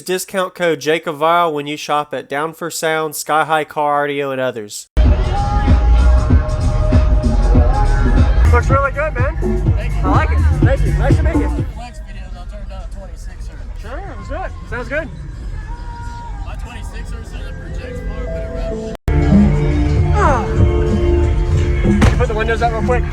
discount code JACOBVILE when you shop at Down for Sound, Sky High Car Audio, and others. Looks really good, man. Thank you. I like it. Thank you. Nice to meet you. Flex videos, I'll turn down 26er. Sure, let's do it. Sounds good. My 26ers are the projects far, but around. Can you put the windows up real quick?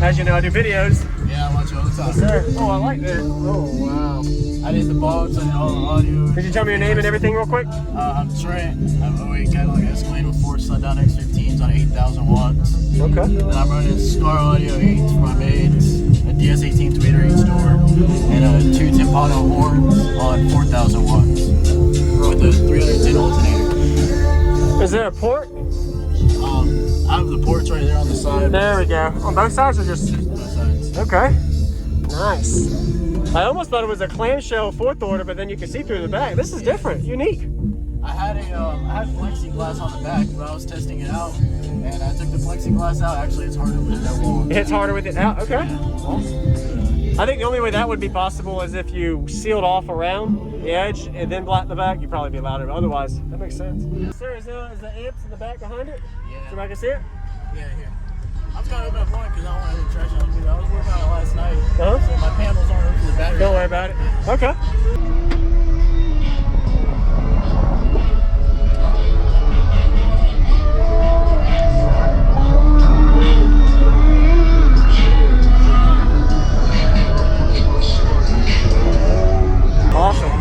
As you know, I do videos. Yeah, I watch you all the time. Sir. Oh, I like this. Oh, wow. I did the box and all the audio. Could you tell me your name and everything real quick? I'm Trent. I have an 08 Cadillac Escalade with 4 sundown X15s on 8,000 watts. Okay. And I'm running Scar Audio 8s for my mates, a DS18 tweeter 8-store, and a 2 Timpano horns on 4,000 watts with a 310 alternator. Is there a port? I have the ports right there on the side. There we go. On both sides or just? Both sides. Okay. Nice. I almost thought it was a clamshell fourth order, but then you can see through the back. This is different, unique. I had plexiglass on the back when I was testing it out, and I took the plexiglass out. Actually, it's harder with that wall. It's harder with it out? Okay. Yeah. I think the only way that would be possible is if you sealed off around the edge and then black the back, you'd probably be louder. Otherwise, that makes sense. Yes, sir, is the amps in the back behind it? Yeah. So I can see it? Yeah, here. I was kind of opening a point because I don't want to hit trash out. I was working on it last night, Uh-huh. so my panels aren't up to the battery. Don't worry about it. Okay. Awesome.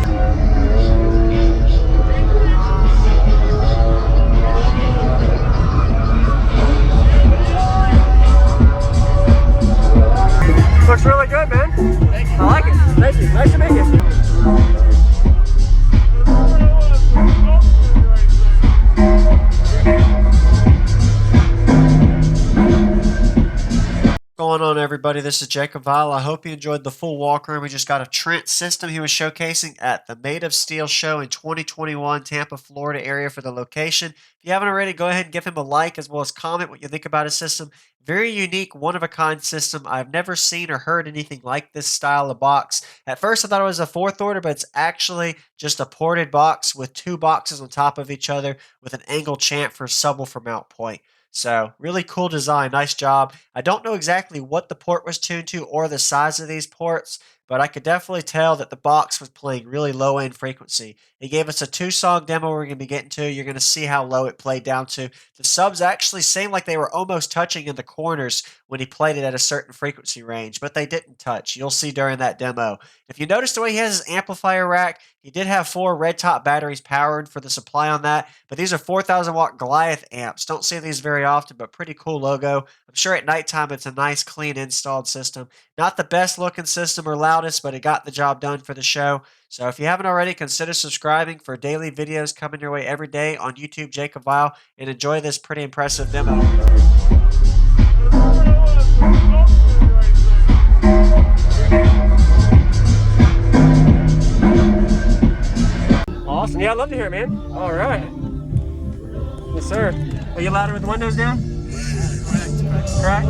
Looks really good, man. Thank you. I like it. Thank you. Nice to meet you. What's going on, everybody? This is Jacob Vile. I hope you enjoyed the full walkthrough. We just got a Trent system he was showcasing at the Made of Steel show in 2021, Tampa, Florida area for the location. If you haven't already, go ahead and give him a like as well as comment what you think about his system. Very unique, one-of-a-kind system. I've never seen or heard anything like this style of box. At first, I thought it was a fourth order, but it's actually just a ported box with 2 boxes on top of each other with an angle chamfer subwoofer mount point. So, really cool design. Nice job. I don't know exactly what the port was tuned to or the size of these ports, but I could definitely tell that the box was playing really low-end frequency. It gave us a 2-song demo we're going to be getting to. You're going to see how low it played down to. The subs actually seemed like they were almost touching in the corners when he played it at a certain frequency range, but they didn't touch. You'll see during that demo. If you notice the way he has his amplifier rack, he did have 4 red top batteries powered for the supply on that, but these are 4,000 watt Goliath amps. Don't see these very often, but pretty cool logo. I'm sure at nighttime it's a nice, clean installed system. Not the best looking system or loudest, but it got the job done for the show. So if you haven't already, consider subscribing for daily videos coming your way every day on YouTube, Jacob Vile, and enjoy this pretty impressive demo. Awesome. Yeah, I'd love to hear it, man. All right. Yes, sir. Are you louder with the windows down? Correct.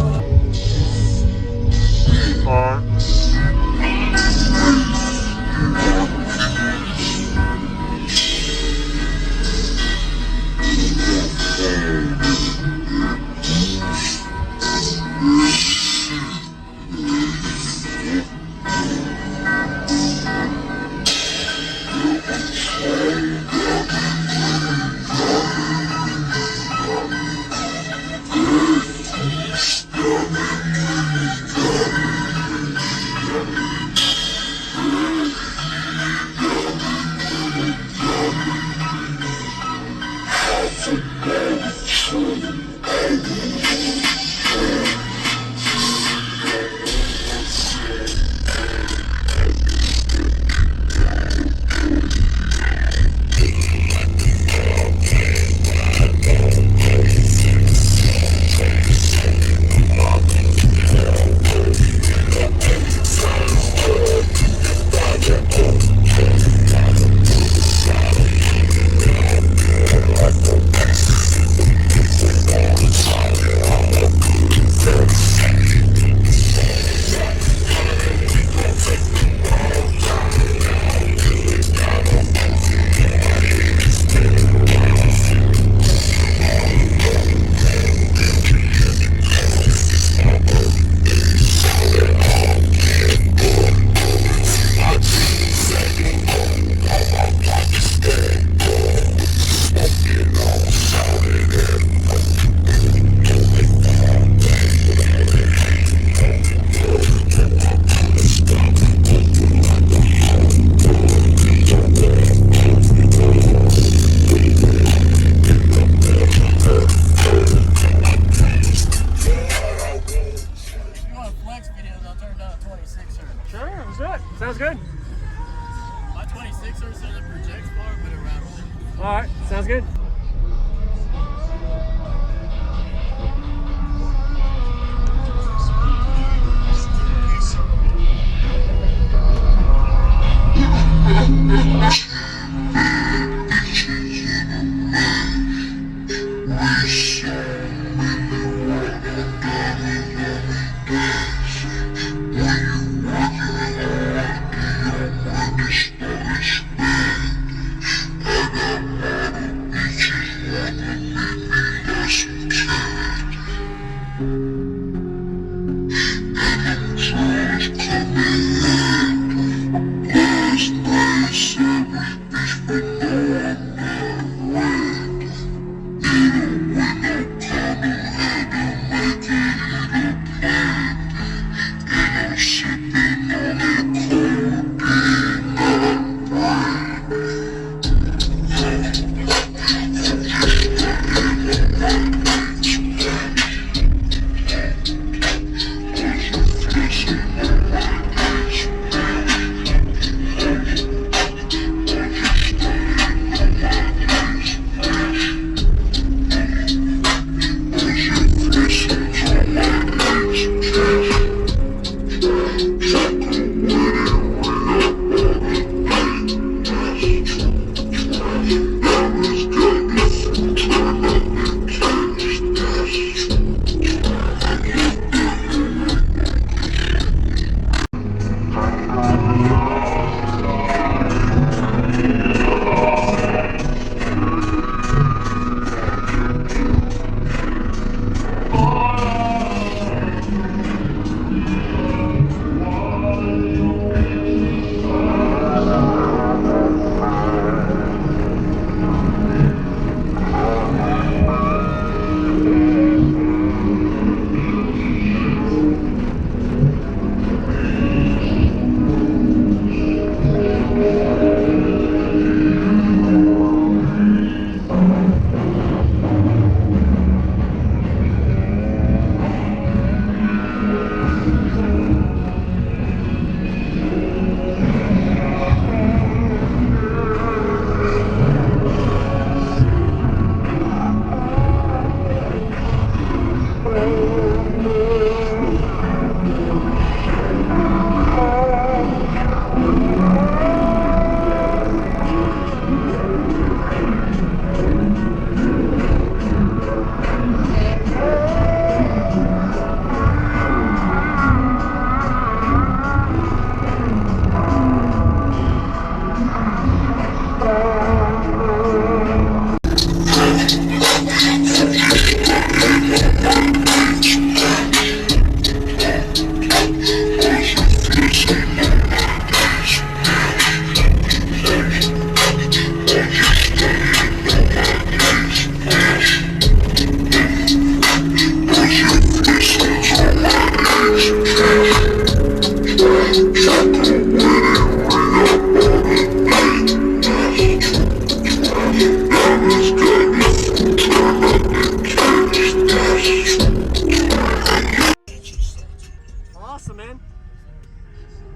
Awesome, man.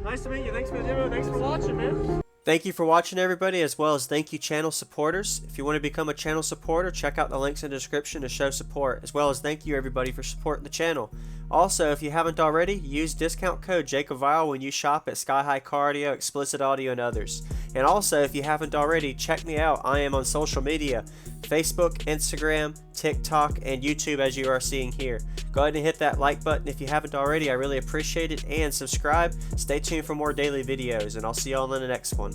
Nice to meet you. Thanks for the demo. Thanks for watching, man. Thank you for watching, everybody, as well as thank you, channel supporters. If you want to become a channel supporter, check out the links in the description to show support, as well as thank you, everybody, for supporting the channel. Also, if you haven't already, use discount code JACOBVILE when you shop at Sky High Car Audio, Explicit Audio, and others. And also, if you haven't already, check me out. I am on social media, Facebook, Instagram, TikTok, and YouTube, as you are seeing here. Go ahead and hit that like button if you haven't already. I really appreciate it. And subscribe. Stay tuned for more daily videos, and I'll see y'all in the next one.